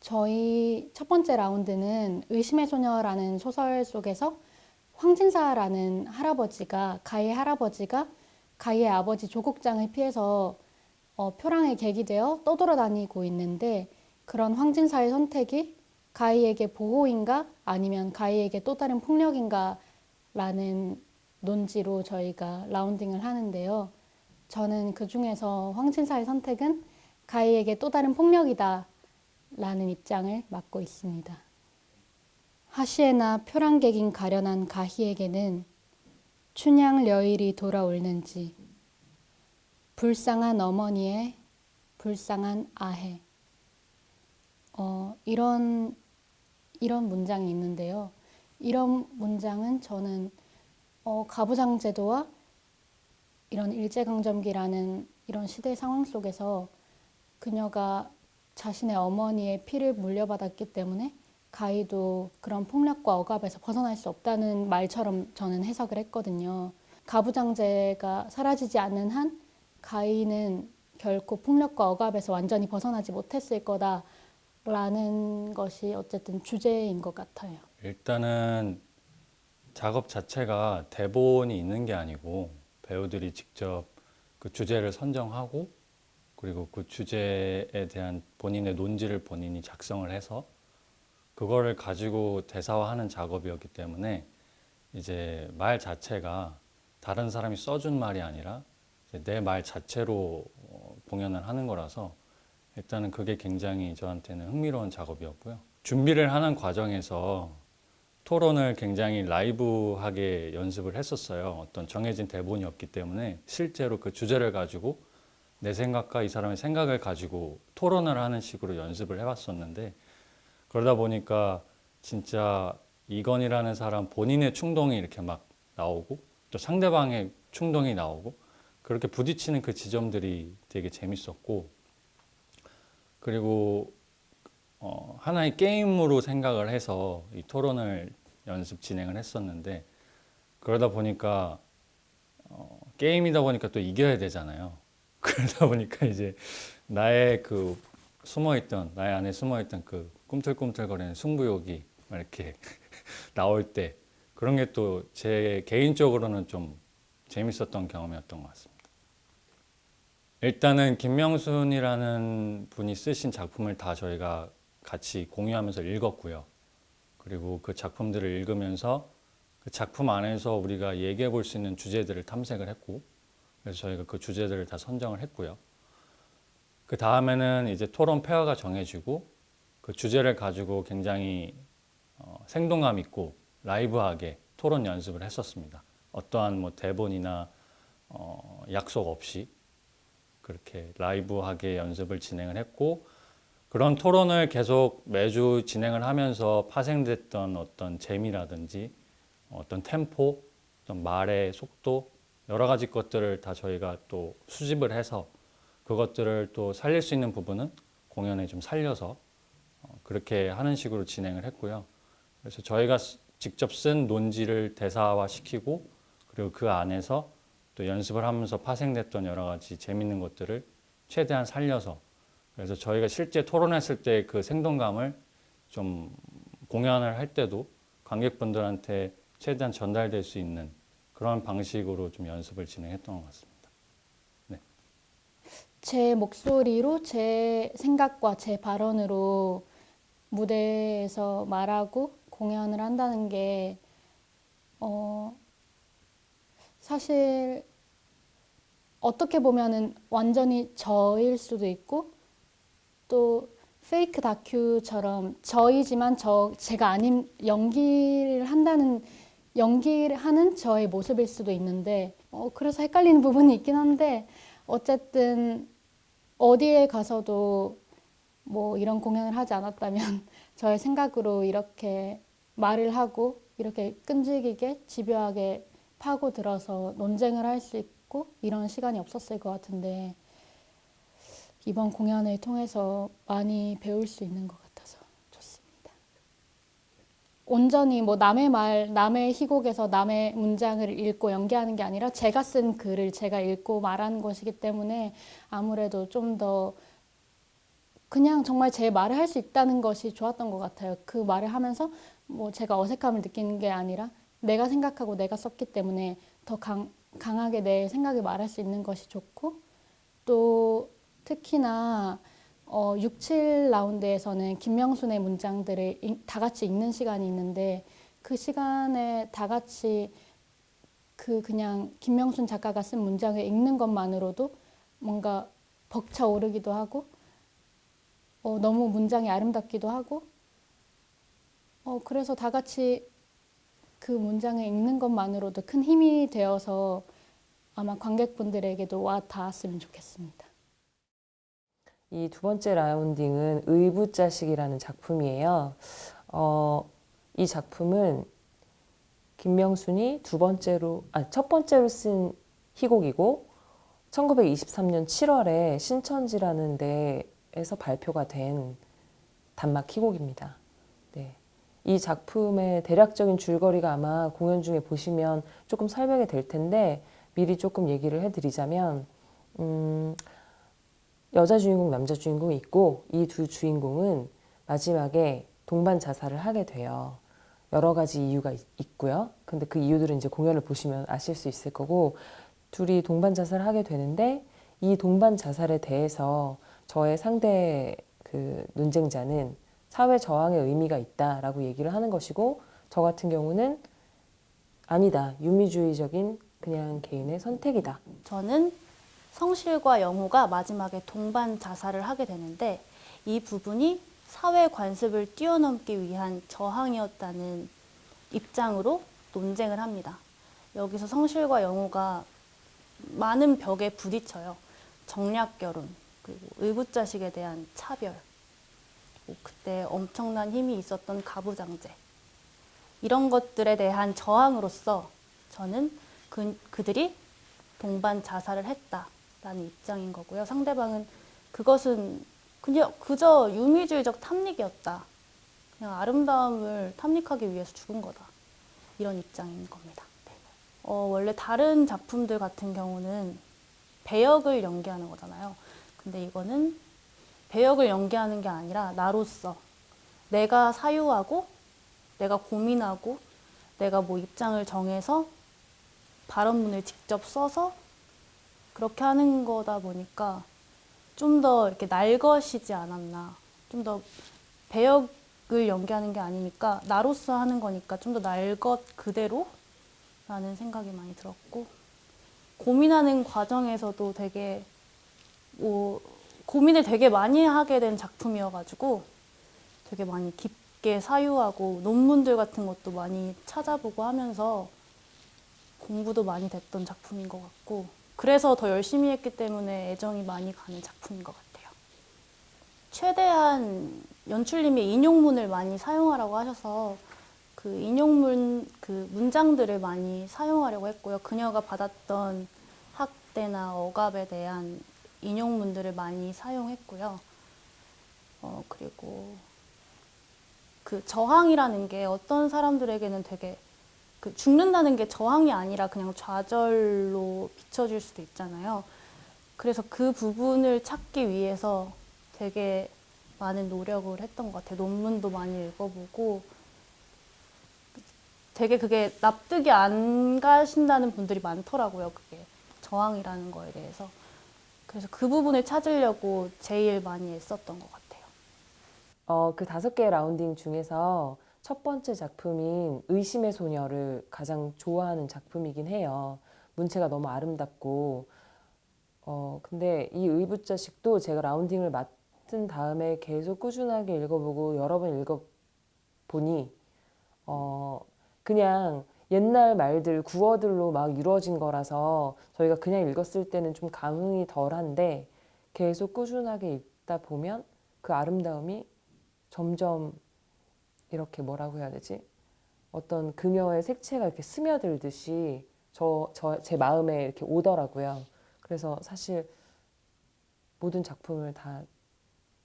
저희 첫 번째 라운드는 의심의 소녀라는 소설 속에서 황진사라는 할아버지가, 가희의 할아버지가 가희의 아버지 조국장을 피해서 표랑의 객이 되어 떠돌아다니고 있는데, 그런 황진사의 선택이 가희에게 보호인가 아니면 가희에게 또 다른 폭력인가 라는 논지로 저희가 라운딩을 하는데요. 저는 그 중에서 황진사의 선택은 가희에게 또 다른 폭력이다 라는 입장을 맡고 있습니다. 하시에나 표랑객인 가련한 가희에게는 춘향 여일이 돌아올는지, 불쌍한 어머니의 불쌍한 아해. 이런 문장이 있는데요. 이런 문장은 저는 가부장제도와 이런 일제강점기라는 이런 시대 상황 속에서 그녀가 자신의 어머니의 피를 물려받았기 때문에 가희도 그런 폭력과 억압에서 벗어날 수 없다는 말처럼 저는 해석을 했거든요. 가부장제가 사라지지 않는 한 가희는 결코 폭력과 억압에서 완전히 벗어나지 못했을 거다라는 것이 어쨌든 주제인 것 같아요. 일단은 작업 자체가 대본이 있는 게 아니고 배우들이 직접 그 주제를 선정하고 그리고 그 주제에 대한 본인의 논지를 본인이 작성을 해서 그거를 가지고 대사화하는 작업이었기 때문에 이제 말 자체가 다른 사람이 써준 말이 아니라 내 말 자체로 공연을 하는 거라서 일단은 그게 굉장히 저한테는 흥미로운 작업이었고요. 준비를 하는 과정에서 토론을 굉장히 라이브하게 연습을 했었어요. 어떤 정해진 대본이 없기 때문에 실제로 그 주제를 가지고 내 생각과 이 사람의 생각을 가지고 토론을 하는 식으로 연습을 해왔었는데 그러다 보니까 진짜 이건이라는 사람 본인의 충동이 이렇게 막 나오고 또 상대방의 충동이 나오고 그렇게 부딪히는 그 지점들이 되게 재밌었고 그리고 하나의 게임으로 생각을 해서 이 토론을 연습 진행을 했었는데 그러다 보니까 게임이다 보니까 또 이겨야 되잖아요. 그러다 보니까 이제 나의 그 나의 안에 숨어있던 그 꿈틀꿈틀거리는 승부욕이 막 이렇게 나올 때 그런 게 또 제 개인적으로는 좀 재밌었던 경험이었던 것 같습니다. 일단은 김명순이라는 분이 쓰신 작품을 다 저희가 같이 공유하면서 읽었고요. 그리고 그 작품들을 읽으면서 그 작품 안에서 우리가 얘기해 볼 수 있는 주제들을 탐색을 했고 그래서 저희가 그 주제들을 다 선정을 했고요. 그 다음에는 이제 토론 페어가 정해지고 그 주제를 가지고 굉장히 생동감 있고 라이브하게 토론 연습을 했었습니다. 어떠한 뭐 대본이나 약속 없이 그렇게 라이브하게 연습을 진행을 했고 그런 토론을 계속 매주 진행을 하면서 파생됐던 어떤 재미라든지 어떤 템포, 어떤 말의 속도 여러 가지 것들을 다 저희가 또 수집을 해서 그것들을 또 살릴 수 있는 부분은 공연에 좀 살려서 그렇게 하는 식으로 진행을 했고요. 그래서 저희가 직접 쓴 논지를 대사화 시키고 그리고 그 안에서 또 연습을 하면서 파생됐던 여러 가지 재밌는 것들을 최대한 살려서 그래서 저희가 실제 토론했을 때 그 생동감을 좀 공연을 할 때도 관객분들한테 최대한 전달될 수 있는 그런 방식으로 좀 연습을 진행했던 것 같습니다. 네. 제 목소리로 제 생각과 제 발언으로 무대에서 말하고 공연을 한다는 게 사실 어떻게 보면은 완전히 저일 수도 있고 또 페이크 다큐처럼 저이지만 제가 아닌 연기를 하는 저의 모습일 수도 있는데 그래서 헷갈리는 부분이 있긴 한데 어쨌든 어디에 가서도 뭐 이런 공연을 하지 않았다면 저의 생각으로 이렇게 말을 하고 이렇게 끈질기게 집요하게 파고들어서 논쟁을 할 수 있고 이런 시간이 없었을 것 같은데 이번 공연을 통해서 많이 배울 수 있는 것 같아서 좋습니다. 온전히 뭐 남의 말, 남의 희곡에서 남의 문장을 읽고 연기하는 게 아니라 제가 쓴 글을 제가 읽고 말하는 것이기 때문에 아무래도 좀 더 그냥 정말 제 말을 할 수 있다는 것이 좋았던 것 같아요. 그 말을 하면서 뭐 제가 어색함을 느끼는 게 아니라 내가 생각하고 내가 썼기 때문에 더 강하게 내 생각을 말할 수 있는 것이 좋고, 또 특히나 6, 7라운드에서는 김명순의 문장들을 다 같이 읽는 시간이 있는데, 그 시간에 다 같이 그냥 김명순 작가가 쓴 문장을 읽는 것만으로도 뭔가 벅차오르기도 하고, 너무 문장이 아름답기도 하고, 그래서 다 같이 그 문장을 읽는 것만으로도 큰 힘이 되어서 아마 관객분들에게도 와 닿았으면 좋겠습니다. 이 두 번째 라운딩은 의붓자식이라는 작품이에요. 이 작품은 김명순이 첫 번째로 쓴 희곡이고 1923년 7월에 신천지라는 데에서 발표가 된 단막 희곡입니다. 네. 이 작품의 대략적인 줄거리가 아마 공연 중에 보시면 조금 설명이 될 텐데 미리 조금 얘기를 해드리자면 여자 주인공, 남자 주인공이 있고 이 두 주인공은 마지막에 동반 자살을 하게 돼요. 여러 가지 이유가 있고요. 근데 그 이유들은 이제 공연을 보시면 아실 수 있을 거고, 둘이 동반 자살을 하게 되는데 이 동반 자살에 대해서 저의 상대 그 논쟁자는 사회 저항의 의미가 있다라고 얘기를 하는 것이고, 저 같은 경우는 아니다, 유미주의적인 그냥 개인의 선택이다. 저는 성실과 영호가 마지막에 동반 자살을 하게 되는데 이 부분이 사회 관습을 뛰어넘기 위한 저항이었다는 입장으로 논쟁을 합니다. 여기서 성실과 영호가 많은 벽에 부딪혀요. 정략 결혼, 그리고 의붓자식에 대한 차별, 그때 엄청난 힘이 있었던 가부장제, 이런 것들에 대한 저항으로서 저는 그들이 동반 자살을 했다라는 입장인 거고요. 상대방은 그것은 그냥 그저 유미주의적 탐닉이었다. 그냥 아름다움을 탐닉하기 위해서 죽은 거다. 이런 입장인 겁니다. 네. 원래 다른 작품들 같은 경우는 배역을 연기하는 거잖아요. 근데 이거는 배역을 연기하는 게 아니라 나로서 내가 사유하고 내가 고민하고 내가 뭐 입장을 정해서 발언문을 직접 써서 그렇게 하는 거다 보니까 좀 더 이렇게 날것이지 않았나. 좀 더 배역을 연기하는 게 아니니까 나로서 하는 거니까 좀 더 날것 그대로 라는 생각이 많이 들었고, 고민하는 과정에서도 되게 고민을 되게 많이 하게 된 작품이어가지고 되게 많이 깊게 사유하고 논문들 같은 것도 많이 찾아보고 하면서 공부도 많이 됐던 작품인 것 같고, 그래서 더 열심히 했기 때문에 애정이 많이 가는 작품인 것 같아요. 최대한 연출님이 인용문을 많이 사용하라고 하셔서 그 인용문, 그 문장들을 많이 사용하려고 했고요. 그녀가 받았던 학대나 억압에 대한 인용문들을 많이 사용했고요. 그리고 그 저항이라는 게 어떤 사람들에게는 되게 죽는다는 게 저항이 아니라 그냥 좌절로 비춰질 수도 있잖아요. 그래서 그 부분을 찾기 위해서 되게 많은 노력을 했던 것 같아요. 논문도 많이 읽어보고 되게 그게 납득이 안 가신다는 분들이 많더라고요. 그게 저항이라는 거에 대해서. 그래서 그 부분을 찾으려고 제일 많이 애썼던 것 같아요. 그 5개의 라운딩 중에서 첫 번째 작품인 의심의 소녀를 가장 좋아하는 작품이긴 해요. 문체가 너무 아름답고, 근데 이 의붓자식도 제가 라운딩을 맡은 다음에 계속 꾸준하게 읽어보고 여러 번 읽어보니, 그냥 옛날 말들, 구어들로 막 이루어진 거라서 저희가 그냥 읽었을 때는 좀 감흥이 덜한데 계속 꾸준하게 읽다 보면 그 아름다움이 점점 이렇게 뭐라고 해야 되지? 어떤 그녀의 색채가 이렇게 스며들듯이 제 마음에 이렇게 오더라고요. 그래서 사실 모든 작품을 다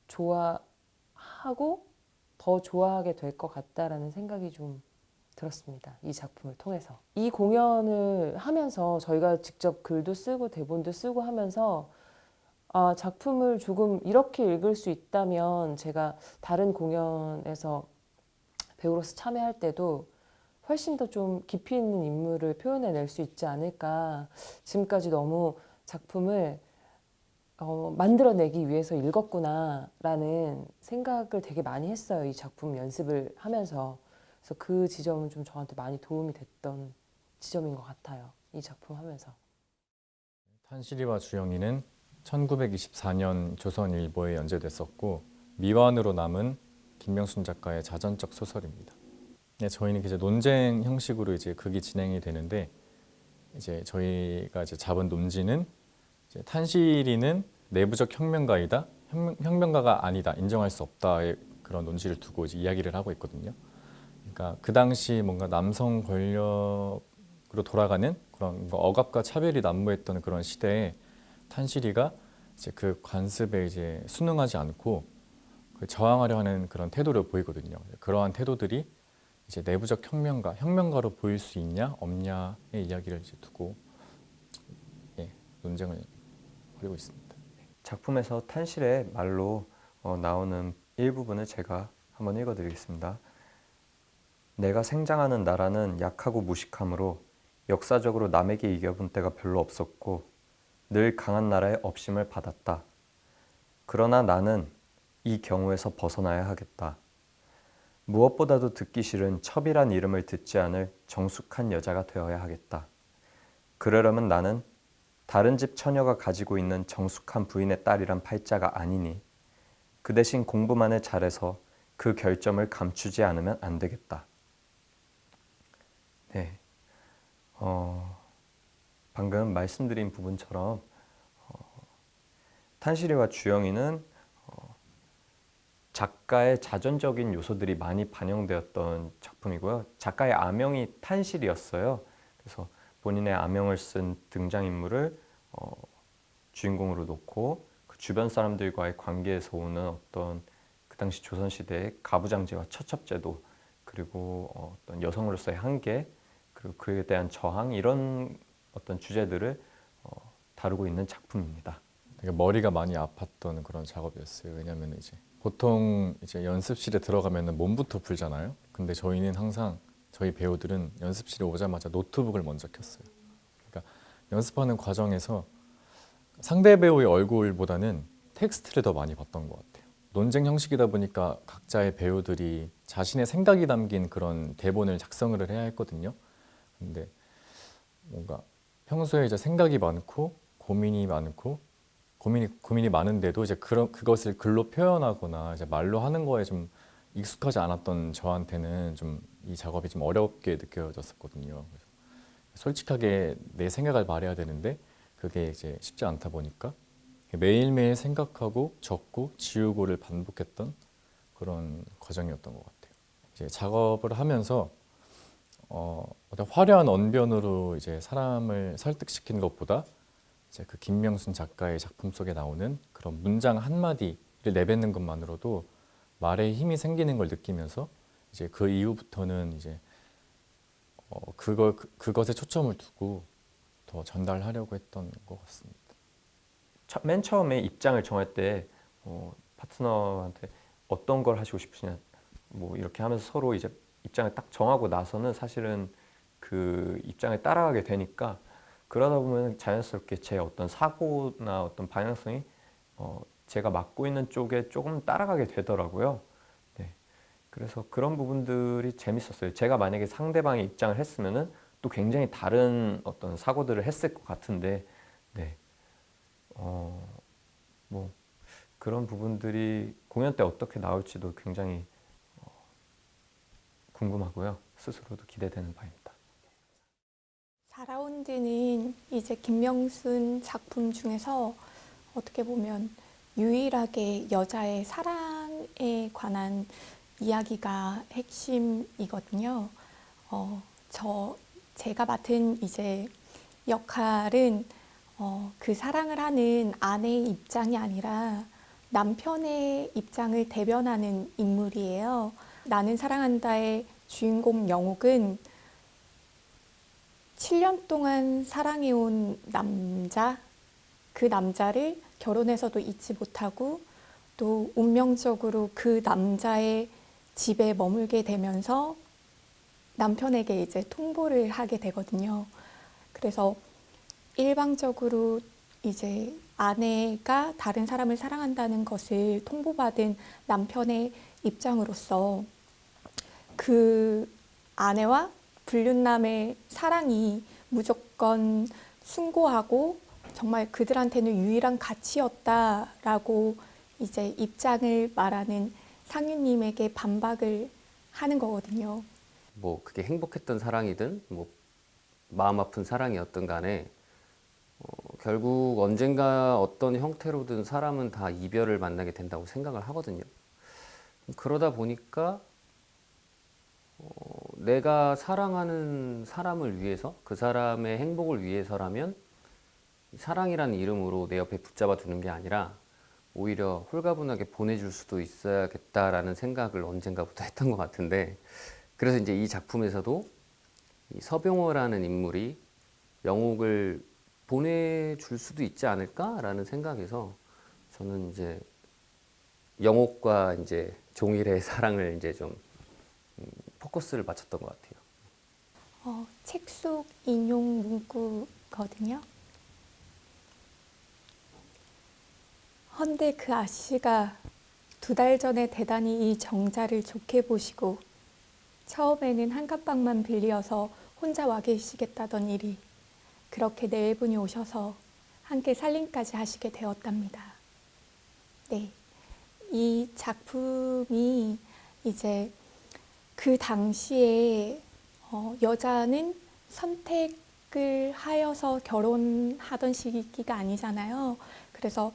좋아하고 더 좋아하게 될 것 같다라는 생각이 좀 들었습니다. 이 작품을 통해서. 이 공연을 하면서 저희가 직접 글도 쓰고 대본도 쓰고 하면서 아, 작품을 조금 이렇게 읽을 수 있다면 제가 다른 공연에서 배우로서 참여할 때도 훨씬 더 좀 깊이 있는 인물을 표현해낼 수 있지 않을까. 지금까지 너무 작품을 만들어내기 위해서 읽었구나라는 생각을 되게 많이 했어요. 이 작품 연습을 하면서. 그래서 그 지점은 좀 저한테 많이 도움이 됐던 지점인 것 같아요. 이 작품 하면서. 탄실이와 주영이는 1924년 조선일보에 연재됐었고 미완으로 남은 김명순 작가의 자전적 소설입니다. 네, 저희는 이제 논쟁 형식으로 이제 극이 진행이 되는데 이제 저희가 이제 잡은 논지는 이제 탄실이는 내부적 혁명가이다, 혁명가가 아니다, 인정할 수 없다의 그런 논지를 두고 이제 이야기를 하고 있거든요. 그러니까 그 당시 뭔가 남성 권력으로 돌아가는 그런 뭔가 억압과 차별이 난무했던 그런 시대에 탄실이가 이제 그 관습에 이제 순응하지 않고 그 저항하려 하는 그런 태도를 보이거든요. 그러한 태도들이 이제 내부적 혁명가로 보일 수 있냐 없냐의 이야기를 이제 두고 논쟁을 벌이고 있습니다. 작품에서 탄실의 말로 나오는 일부분을 제가 한번 읽어드리겠습니다. 내가 생장하는 나라는 약하고 무식하므로 역사적으로 남에게 이겨본 때가 별로 없었고 늘 강한 나라의 업심을 받았다. 그러나 나는 이 경우에서 벗어나야 하겠다. 무엇보다도 듣기 싫은 첩이란 이름을 듣지 않을 정숙한 여자가 되어야 하겠다. 그러려면 나는 다른 집 처녀가 가지고 있는 정숙한 부인의 딸이란 팔자가 아니니 그 대신 공부만을 잘해서 그 결점을 감추지 않으면 안 되겠다. 네, 방금 말씀드린 부분처럼 탄실이와 주영이는 작가의 자전적인 요소들이 많이 반영되었던 작품이고요. 작가의 아명이 탄실이었어요. 그래서 본인의 아명을 쓴 등장인물을 주인공으로 놓고 그 주변 사람들과의 관계에서 오는 어떤 그 당시 조선시대의 가부장제와 처첩제도 그리고 어떤 여성으로서의 한계 그리고 그에 대한 저항 이런 어떤 주제들을 다루고 있는 작품입니다. 되게 머리가 많이 아팠던 그런 작업이었어요. 왜냐하면 이제 보통 이제 연습실에 들어가면은 몸부터 풀잖아요. 근데 저희는 항상 저희 배우들은 연습실에 오자마자 노트북을 먼저 켰어요. 그러니까 연습하는 과정에서 상대 배우의 얼굴보다는 텍스트를 더 많이 봤던 것 같아요. 논쟁 형식이다 보니까 각자의 배우들이 자신의 생각이 담긴 그런 대본을 작성을 해야 했거든요. 근데 뭔가 평소에 이제 생각이 많고 고민이 많은데도 이제 그것을 글로 표현하거나 이제 말로 하는 거에 좀 익숙하지 않았던 저한테는 좀 이 작업이 좀 어렵게 느껴졌었거든요. 그래서 솔직하게 내 생각을 말해야 되는데 그게 이제 쉽지 않다 보니까 매일매일 생각하고 적고 지우고를 반복했던 그런 과정이었던 것 같아요. 이제 작업을 하면서 어떤 화려한 언변으로 이제 사람을 설득시키는 것보다 이제 그 김명순 작가의 작품 속에 나오는 그런 문장 한마디를 내뱉는 것만으로도 말에 힘이 생기는 걸 느끼면서 이제 그 이후부터는 이제 그것에 초점을 두고 더 전달하려고 했던 것 같습니다. 맨 처음에 입장을 정할 때 파트너한테 어떤 걸 하시고 싶으시냐 뭐 이렇게 하면서 서로 이제 입장을 딱 정하고 나서는 사실은 그 입장에 따라가게 되니까 그러다 보면 자연스럽게 제 어떤 사고나 어떤 방향성이 제가 맡고 있는 쪽에 조금 따라가게 되더라고요. 네. 그래서 그런 부분들이 재밌었어요. 제가 만약에 상대방의 입장을 했으면은 또 굉장히 다른 어떤 사고들을 했을 것 같은데, 네. 뭐 그런 부분들이 공연 때 어떻게 나올지도 굉장히 궁금하고요. 스스로도 기대되는 바입니다. 4라운드는 이제 김명순 작품 중에서 어떻게 보면 유일하게 여자의 사랑에 관한 이야기가 핵심이거든요. 제가 맡은 이제 역할은 그 사랑을 하는 아내의 입장이 아니라 남편의 입장을 대변하는 인물이에요. 나는 사랑한다의 주인공 영옥은 7년 동안 사랑해온 남자, 그 남자를 결혼해서도 잊지 못하고 또 운명적으로 그 남자의 집에 머물게 되면서 남편에게 이제 통보를 하게 되거든요. 그래서 일방적으로 이제 아내가 다른 사람을 사랑한다는 것을 통보받은 남편의 입장으로서 그 아내와 불륜남의 사랑이 무조건 숭고하고 정말 그들한테는 유일한 가치였다라고 이제 입장을 말하는 상윤님에게 반박을 하는 거거든요. 뭐 그게 행복했던 사랑이든 뭐 마음 아픈 사랑이었든 간에 결국 언젠가 어떤 형태로든 사람은 다 이별을 만나게 된다고 생각을 하거든요. 그러다 보니까 내가 사랑하는 사람을 위해서 그 사람의 행복을 위해서라면 사랑이라는 이름으로 내 옆에 붙잡아 두는 게 아니라 오히려 홀가분하게 보내줄 수도 있어야겠다라는 생각을 언젠가부터 했던 것 같은데, 그래서 이제 이 작품에서도 이 서병호라는 인물이 영옥을 보내줄 수도 있지 않을까라는 생각에서 저는 이제 영옥과 이제 종일의 사랑을 이제 좀 포커스를 맞췄던 것 같아요. 책 속 인용 문구거든요. 헌데 그 아씨가 2달 전에 대단히 이 정자를 좋게 보시고 처음에는 한갑방만 빌려서 혼자 와 계시겠다던 일이 그렇게 네 분이 오셔서 함께 살림까지 하시게 되었답니다. 네, 이 작품이 이제 그 당시에 여자는 선택을 하여서 결혼하던 시기가 아니잖아요. 그래서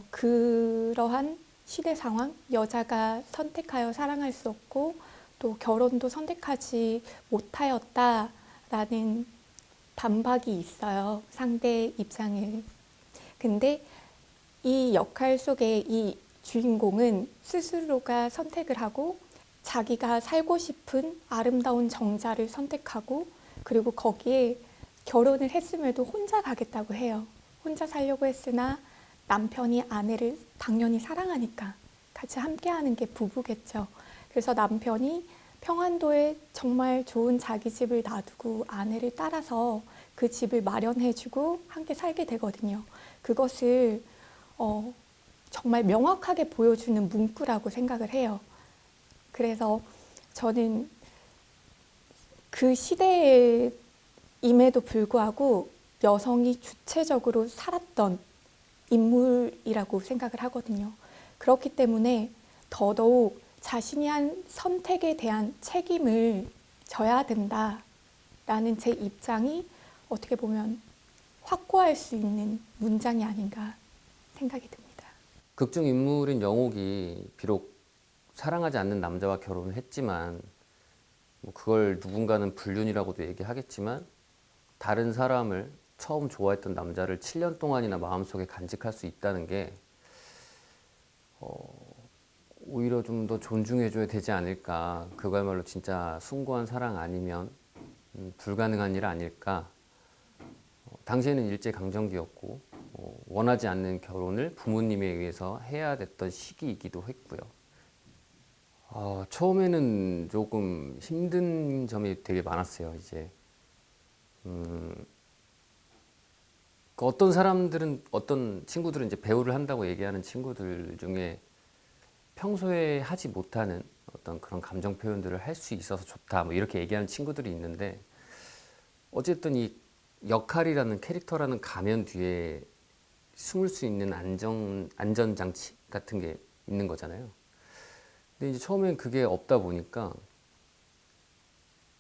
그러한 시대 상황, 여자가 선택하여 사랑할 수 없고 또 결혼도 선택하지 못하였다라는 반박이 있어요. 상대 입장에. 근데 이 역할 속에 이 주인공은 스스로가 선택을 하고 자기가 살고 싶은 아름다운 정자를 선택하고 그리고 거기에 결혼을 했음에도 혼자 가겠다고 해요. 혼자 살려고 했으나 남편이 아내를 당연히 사랑하니까 같이 함께하는 게 부부겠죠. 그래서 남편이 평안도에 정말 좋은 자기 집을 놔두고 아내를 따라서 그 집을 마련해주고 함께 살게 되거든요. 그것을 정말 명확하게 보여주는 문구라고 생각을 해요. 그래서 저는 그 시대임에도 불구하고 여성이 주체적으로 살았던 인물이라고 생각을 하거든요. 그렇기 때문에 더더욱 자신이 한 선택에 대한 책임을 져야 된다라는 제 입장이 어떻게 보면 확고할 수 있는 문장이 아닌가 생각이 듭니다. 극중 인물인 영옥이 비록 사랑하지 않는 남자와 결혼을 했지만 뭐 그걸 누군가는 불륜이라고도 얘기하겠지만 다른 사람을 처음 좋아했던 남자를 7년 동안이나 마음속에 간직할 수 있다는 게 오히려 좀 더 존중해줘야 되지 않을까. 그거야말로 진짜 숭고한 사랑 아니면 불가능한 일 아닐까. 당시에는 일제강점기였고 원하지 않는 결혼을 부모님에 의해서 해야 됐던 시기이기도 했고요. 처음에는 조금 힘든 점이 되게 많았어요. 이제 어떤 사람들은, 어떤 친구들은 이제 배우를 한다고 얘기하는 친구들 중에 평소에 하지 못하는 어떤 그런 감정 표현들을 할 수 있어서 좋다, 뭐 이렇게 얘기하는 친구들이 있는데, 어쨌든 이 역할이라는 캐릭터라는 가면 뒤에 숨을 수 있는 안전장치 같은 게 있는 거잖아요. 근데 이제 처음엔 그게 없다 보니까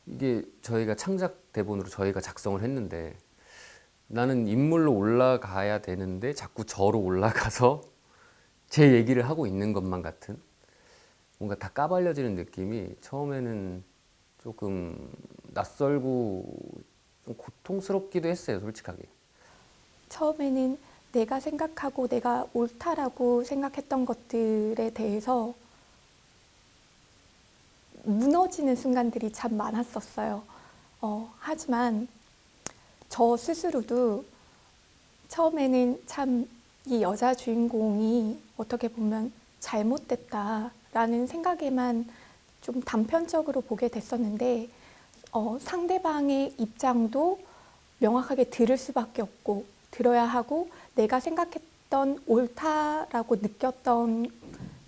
이게 저희가 창작 대본으로 저희가 작성을 했는데 나는 인물로 올라가야 되는데 자꾸 저로 올라가서 제 얘기를 하고 있는 것만 같은 뭔가 다 까발려지는 느낌이 처음에는 조금 낯설고 좀 고통스럽기도 했어요, 솔직하게. 처음에는 내가 생각하고 내가 옳다라고 생각했던 것들에 대해서 무너지는 순간들이 참 많았었어요. 하지만 저 스스로도 처음에는 참 이 여자 주인공이 어떻게 보면 잘못됐다라는 생각에만 좀 단편적으로 보게 됐었는데 상대방의 입장도 명확하게 들을 수밖에 없고 들어야 하고 내가 생각했던 옳다라고 느꼈던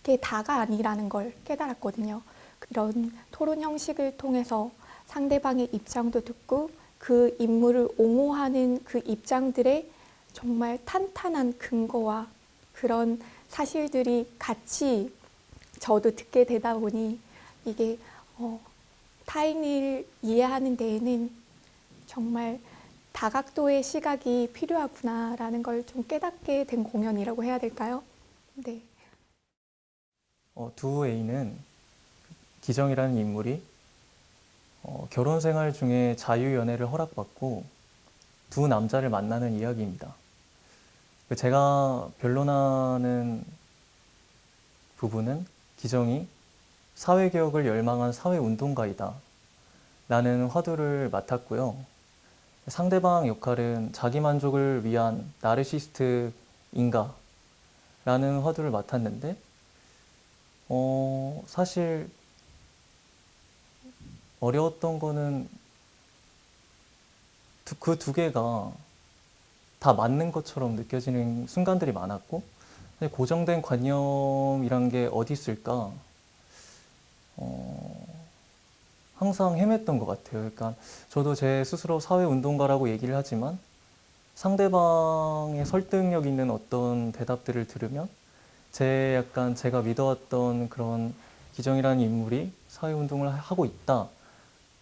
게 다가 아니라는 걸 깨달았거든요. 이런 토론 형식을 통해서 상대방의 입장도 듣고 그 인물을 옹호하는 그 입장들의 정말 탄탄한 근거와 그런 사실들이 같이 저도 듣게 되다 보니 이게 타인을 이해하는 데에는 정말 다각도의 시각이 필요하구나라는 걸 좀 깨닫게 된 공연이라고 해야 될까요? 네. 두 A는 기정이라는 인물이 결혼 생활 중에 자유연애를 허락받고 두 남자를 만나는 이야기입니다. 제가 변론하는 부분은 기정이 사회개혁을 열망한 사회운동가이다 라는 화두를 맡았고요. 상대방 역할은 자기만족을 위한 나르시스트인가 라는 화두를 맡았는데 사실 어려웠던 거는 그 두 개가 다 맞는 것처럼 느껴지는 순간들이 많았고 고정된 관념이란 게 어디 있을까 항상 헤맸던 것 같아요. 그러니까 저도 제 스스로 사회운동가라고 얘기를 하지만 상대방의 설득력 있는 어떤 대답들을 들으면 제가 믿어왔던 그런 기정이라는 인물이 사회운동을 하고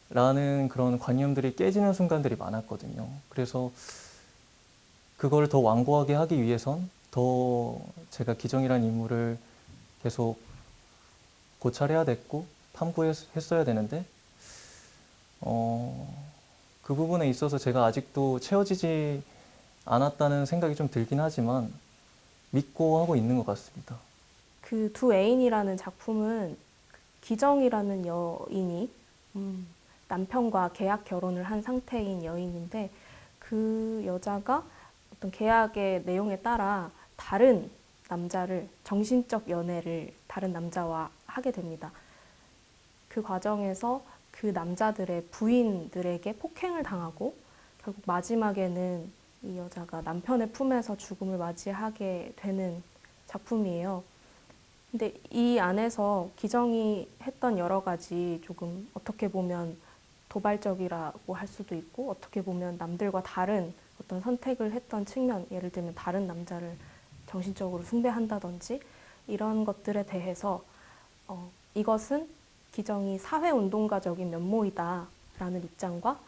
있다라는 그런 관념들이 깨지는 순간들이 많았거든요. 그래서 그걸 더 완고하게 하기 위해선 더 제가 기정이라는 인물을 계속 고찰해야 됐고 탐구했어야 되는데 그 부분에 있어서 제가 아직도 채워지지 않았다는 생각이 좀 들긴 하지만 믿고 하고 있는 것 같습니다. 그 두 애인이라는 작품은 기정이라는 여인이 남편과 계약 결혼을 한 상태인 여인인데 그 여자가 어떤 계약의 내용에 따라 다른 남자를 정신적 연애를 다른 남자와 하게 됩니다. 그 과정에서 그 남자들의 부인들에게 폭행을 당하고 결국 마지막에는 이 여자가 남편의 품에서 죽음을 맞이하게 되는 작품이에요. 근데 이 안에서 기정이 했던 여러 가지 조금 어떻게 보면 도발적이라고 할 수도 있고 어떻게 보면 남들과 다른 어떤 선택을 했던 측면, 예를 들면 다른 남자를 정신적으로 숭배한다든지 이런 것들에 대해서 이것은 기정이 사회운동가적인 면모이다 라는 입장과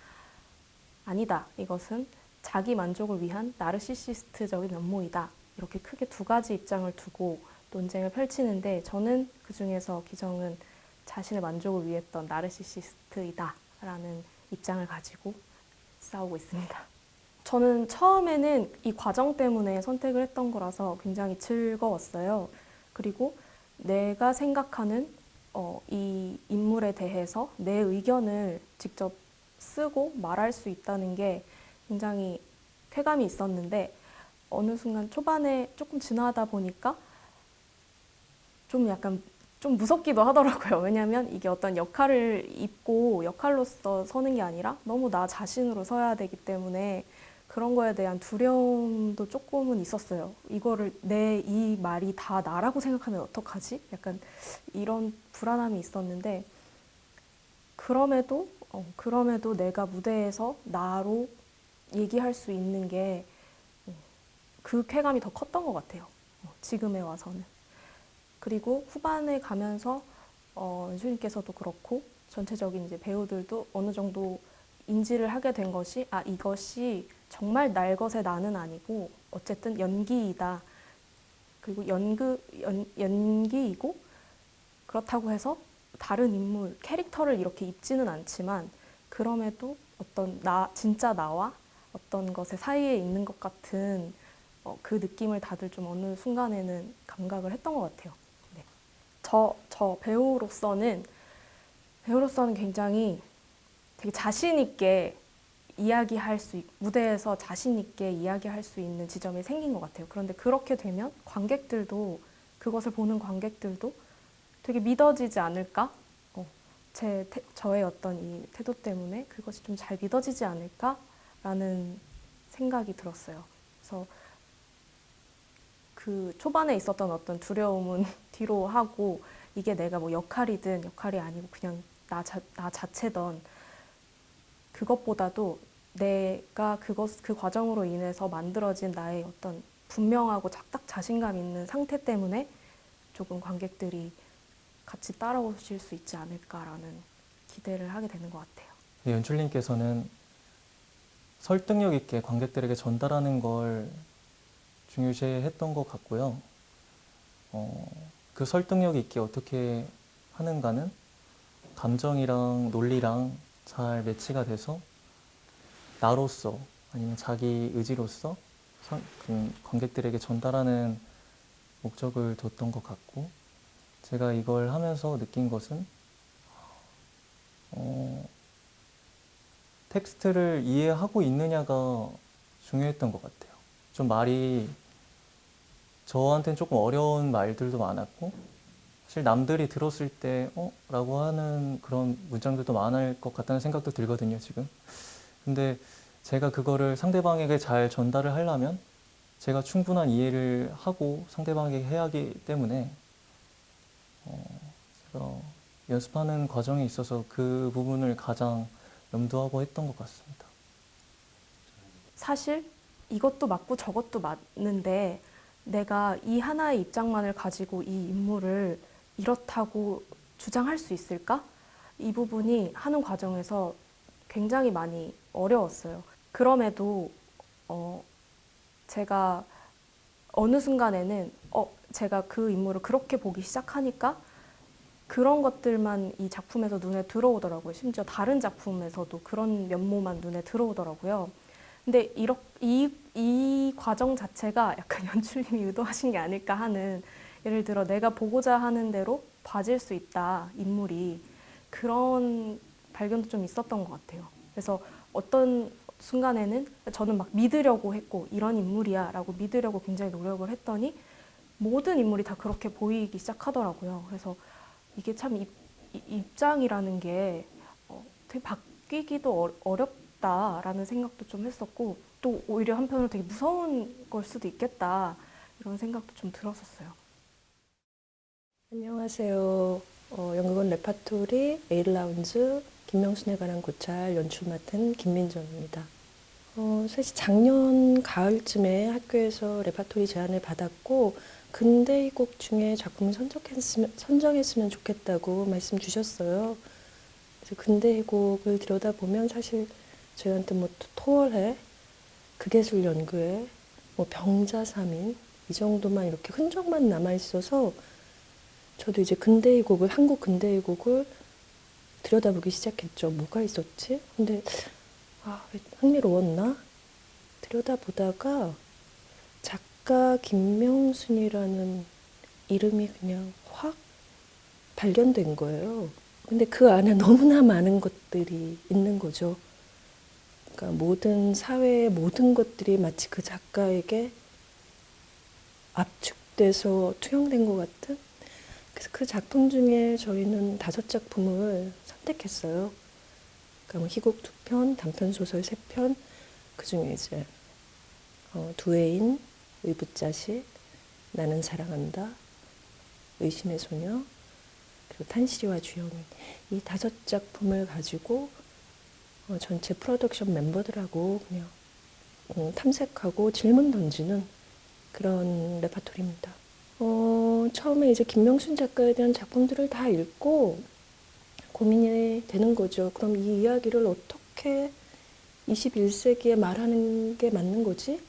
아니다, 이것은 자기 만족을 위한 나르시시스트적인 면모이다, 이렇게 크게 두 가지 입장을 두고 논쟁을 펼치는데 저는 그 중에서 기정은 자신의 만족을 위했던 나르시시스트이다 라는 입장을 가지고 싸우고 있습니다. 저는 처음에는 이 과정 때문에 선택을 했던 거라서 굉장히 즐거웠어요. 그리고 내가 생각하는 이 인물에 대해서 내 의견을 직접 쓰고 말할 수 있다는 게 굉장히 쾌감이 있었는데 어느 순간 초반에 조금 지나다 보니까 좀 약간 좀 무섭기도 하더라고요. 왜냐하면 이게 어떤 역할을 입고 역할로서 서는 게 아니라 너무 나 자신으로 서야 되기 때문에 그런 거에 대한 두려움도 조금은 있었어요. 이거를 이 말이 다 나라고 생각하면 어떡하지? 약간 이런 불안함이 있었는데 그럼에도 내가 무대에서 나로 얘기할 수 있는 게 그 쾌감이 더 컸던 것 같아요. 지금에 와서는. 그리고 후반에 가면서 연출님께서도 그렇고 전체적인 이제 배우들도 어느 정도 인지를 하게 된 것이 이것이 정말 날 것의 나는 아니고 어쨌든 연기이다. 그리고 연기이고 그렇다고 해서 다른 인물, 캐릭터를 이렇게 입지는 않지만 그럼에도 어떤 진짜 나와 어떤 것의 사이에 있는 것 같은 그 느낌을 다들 좀 어느 순간에는 감각을 했던 것 같아요. 네. 저 배우로서는 굉장히 되게 자신 있게 무대에서 자신 있게 이야기할 수 있는 지점이 생긴 것 같아요. 그런데 그렇게 되면 그것을 보는 관객들도 되게 믿어지지 않을까? 저의 어떤 이 태도 때문에 그것이 좀 잘 믿어지지 않을까라는 생각이 들었어요. 그래서 그 초반에 있었던 어떤 두려움은 뒤로 하고 이게 내가 뭐 역할이든 역할이 아니고 그냥 나 자체던 그것보다도 내가 그 과정으로 인해서 만들어진 나의 어떤 분명하고 딱 자신감 있는 상태 때문에 조금 관객들이 같이 따라오실 수 있지 않을까라는 기대를 하게 되는 것 같아요. 연출님께서는 설득력 있게 관객들에게 전달하는 걸 중요시했던 것 같고요. 그 설득력 있게 어떻게 하는가는 감정이랑 논리랑 잘 매치가 돼서 나로서 아니면 자기 의지로서 관객들에게 전달하는 목적을 뒀던 것 같고, 제가 이걸 하면서 느낀 것은 텍스트를 이해하고 있느냐가 중요했던 것 같아요. 좀 말이 저한테는 조금 어려운 말들도 많았고, 사실 남들이 들었을 때 라고 하는 그런 문장들도 많을 것 같다는 생각도 들거든요, 지금. 근데 제가 그거를 상대방에게 잘 전달을 하려면 제가 충분한 이해를 하고 상대방에게 해야 하기 때문에 제가 연습하는 과정에 있어서 그 부분을 가장 염두하고 했던 것 같습니다. 사실 이것도 맞고 저것도 맞는데 내가 이 하나의 입장만을 가지고 이 인물을 이렇다고 주장할 수 있을까? 이 부분이 하는 과정에서 굉장히 많이 어려웠어요. 그럼에도 제가 어느 순간에는 제가 그 인물을 그렇게 보기 시작하니까 그런 것들만 이 작품에서 눈에 들어오더라고요. 심지어 다른 작품에서도 그런 면모만 눈에 들어오더라고요. 근데 이 과정 자체가 약간 연출님이 의도하신 게 아닐까 하는, 예를 들어 내가 보고자 하는 대로 봐질 수 있다, 인물이. 그런 발견도 좀 있었던 것 같아요. 그래서 어떤 순간에는 저는 막 믿으려고 했고, 이런 인물이야 라고 믿으려고 굉장히 노력을 했더니 모든 인물이 다 그렇게 보이기 시작하더라고요. 그래서 이게 참 입장이라는 게 되게 바뀌기도 어렵다라는 생각도 좀 했었고, 또 오히려 한편으로 되게 무서운 걸 수도 있겠다 이런 생각도 좀 들었었어요. 안녕하세요. 연극원 레파토리 에일라운즈 김명순에 관한 고찰 연출 맡은 김민정입니다. 사실 작년 가을쯤에 학교에서 레파토리 제안을 받았고 근대의 곡 중에 작품을 선정했으면 좋겠다고 말씀 주셨어요. 그래서 근대의 곡을 들여다보면 사실 저희한테 뭐 토월해, 극예술 연구회, 뭐 병자삼인 이 정도만 이렇게 흔적만 남아 있어서 저도 이제 근대의 곡을, 한국 근대의 곡을 들여다보기 시작했죠. 뭐가 있었지? 근데 왜 흥미로웠나? 들여다보다가 작가 김명순이라는 이름이 그냥 확 발견된 거예요. 근데 그 안에 너무나 많은 것들이 있는 거죠. 그러니까 모든 사회의 모든 것들이 마치 그 작가에게 압축돼서 투영된 것 같은. 그래서 그 작품 중에 저희는 5작품을 선택했어요. 그러니까 뭐 희곡 2편, 단편 소설 3편, 그 중에 이제 두애인, 의붓자식, 나는 사랑한다, 의심의 소녀, 그리고 탄시리와 주영이, 이 5작품을 가지고 전체 프로덕션 멤버들하고 그냥 탐색하고 질문 던지는 그런 레파토리입니다. 처음에 이제 김명순 작가에 대한 작품들을 다 읽고 고민이 되는 거죠. 그럼 이 이야기를 어떻게 21세기에 말하는 게 맞는 거지?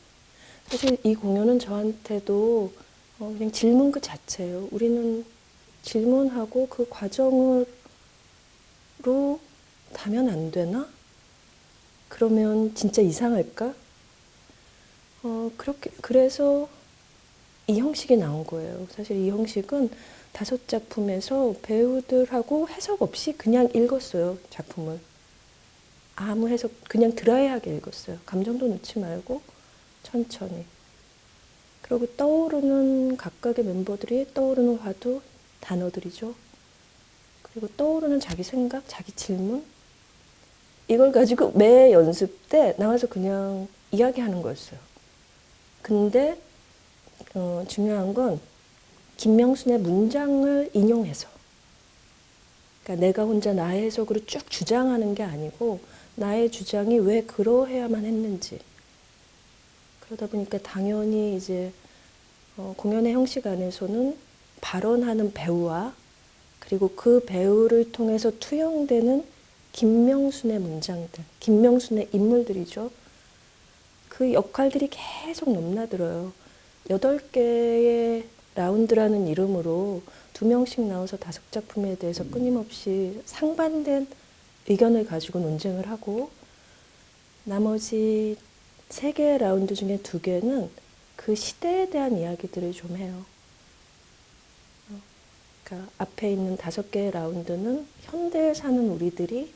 사실 이 공연은 저한테도 그냥 질문 그 자체예요. 우리는 질문하고 그 과정으로 가면 안 되나? 그러면 진짜 이상할까? 그래서 이 형식이 나온 거예요. 사실 이 형식은 5작품에서 배우들하고 해석 없이 그냥 읽었어요, 작품을. 아무 해석 그냥 드라이하게 읽었어요. 감정도 넣지 말고 천천히. 그리고 떠오르는 각각의 멤버들이 떠오르는 화두, 단어들이죠. 그리고 떠오르는 자기 생각, 자기 질문 이걸 가지고 매 연습 때 나와서 그냥 이야기하는 거였어요. 근데 중요한 건 김명순의 문장을 인용해서 그러니까 내가 혼자 나의 해석으로 쭉 주장하는 게 아니고 나의 주장이 왜 그러해야만 했는지 그러다 보니까 당연히 이제 공연의 형식 안에서는 발언하는 배우와 그리고 그 배우를 통해서 투영되는 김명순의 문장들, 김명순의 인물들이죠. 그 역할들이 계속 넘나들어요. 8개의 라운드라는 이름으로 2명씩 나와서 5작품에 대해서 끊임없이 상반된 의견을 가지고 논쟁을 하고 나머지 3개의 라운드 중에 2개는 그 시대에 대한 이야기들을 좀 해요. 그러니까 앞에 있는 5개의 라운드는 현대에 사는 우리들이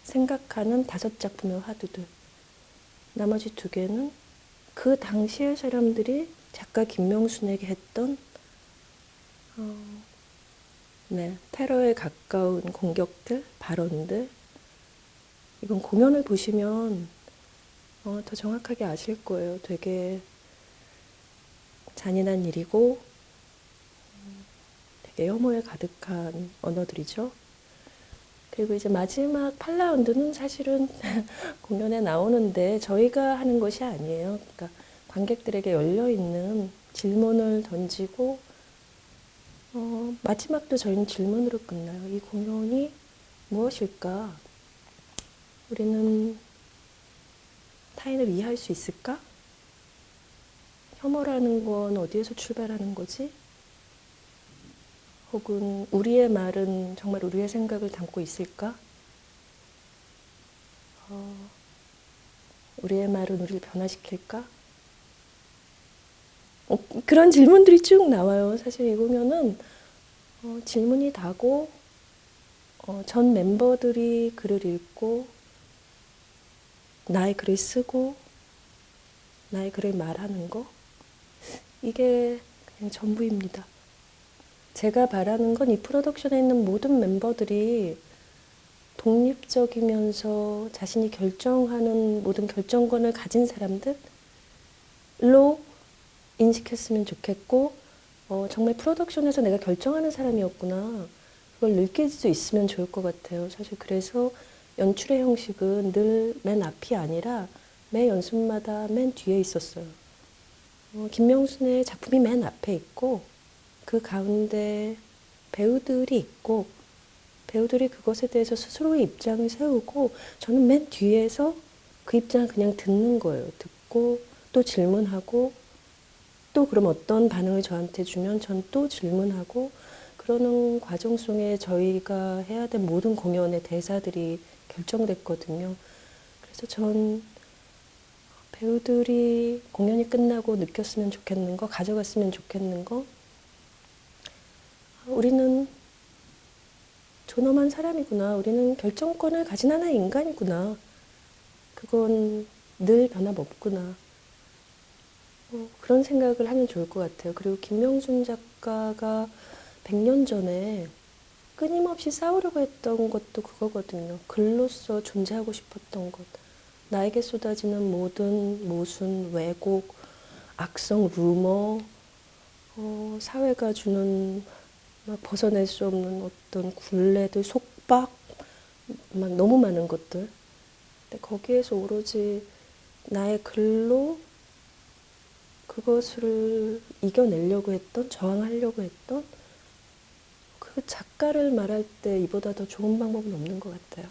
생각하는 5작품의 화두들. 나머지 2개는 그 당시의 사람들이 작가 김명순에게 했던 테러에 가까운 공격들, 발언들. 이건 공연을 보시면 더 정확하게 아실 거예요. 되게 잔인한 일이고 되게 혐오에 가득한 언어들이죠. 그리고 이제 마지막 8라운드는 사실은 공연에 나오는데 저희가 하는 것이 아니에요. 그러니까 관객들에게 열려있는 질문을 던지고 마지막도 저희는 질문으로 끝나요. 이 공연이 무엇일까? 우리는 타인을 이해할 수 있을까? 혐오라는 건 어디에서 출발하는 거지? 혹은 우리의 말은 정말 우리의 생각을 담고 있을까? 우리의 말은 우리를 변화시킬까? 그런 질문들이 쭉 나와요. 사실 이 공연은 질문이 다고 전 멤버들이 글을 읽고 나의 글을 쓰고 나의 글을 말하는 거 이게 그냥 전부입니다. 제가 바라는 건 이 프로덕션에 있는 모든 멤버들이 독립적이면서 자신이 결정하는 모든 결정권을 가진 사람들로 인식했으면 좋겠고 정말 프로덕션에서 내가 결정하는 사람이었구나. 그걸 느낄 수 있으면 좋을 것 같아요. 사실 그래서 연출의 형식은 늘 맨 앞이 아니라 매 연습마다 맨 뒤에 있었어요. 김명순의 작품이 맨 앞에 있고 그 가운데 배우들이 있고 배우들이 그것에 대해서 스스로의 입장을 세우고 저는 맨 뒤에서 그 입장을 그냥 듣는 거예요. 듣고 또 질문하고 또 그럼 어떤 반응을 저한테 주면 전 또 질문하고 그러는 과정 속에 저희가 해야 될 모든 공연의 대사들이 결정됐거든요. 그래서 전 배우들이 공연이 끝나고 느꼈으면 좋겠는 거, 가져갔으면 좋겠는 거 우리는 존엄한 사람이구나. 우리는 결정권을 가진 하나의 인간이구나. 그건 늘 변함없구나. 그런 생각을 하면 좋을 것 같아요. 그리고 김명순 작가가 100년 전에 끊임없이 싸우려고 했던 것도 그거거든요. 글로서 존재하고 싶었던 것. 나에게 쏟아지는 모든 모순, 왜곡, 악성 루머, 사회가 주는 막 벗어날 수 없는 어떤 굴레들, 속박, 막 너무 많은 것들. 근데 거기에서 오로지 나의 글로 그것을 이겨내려고 했던, 저항하려고 했던 그 작가를 말할 때 이보다 더 좋은 방법은 없는 것 같아요.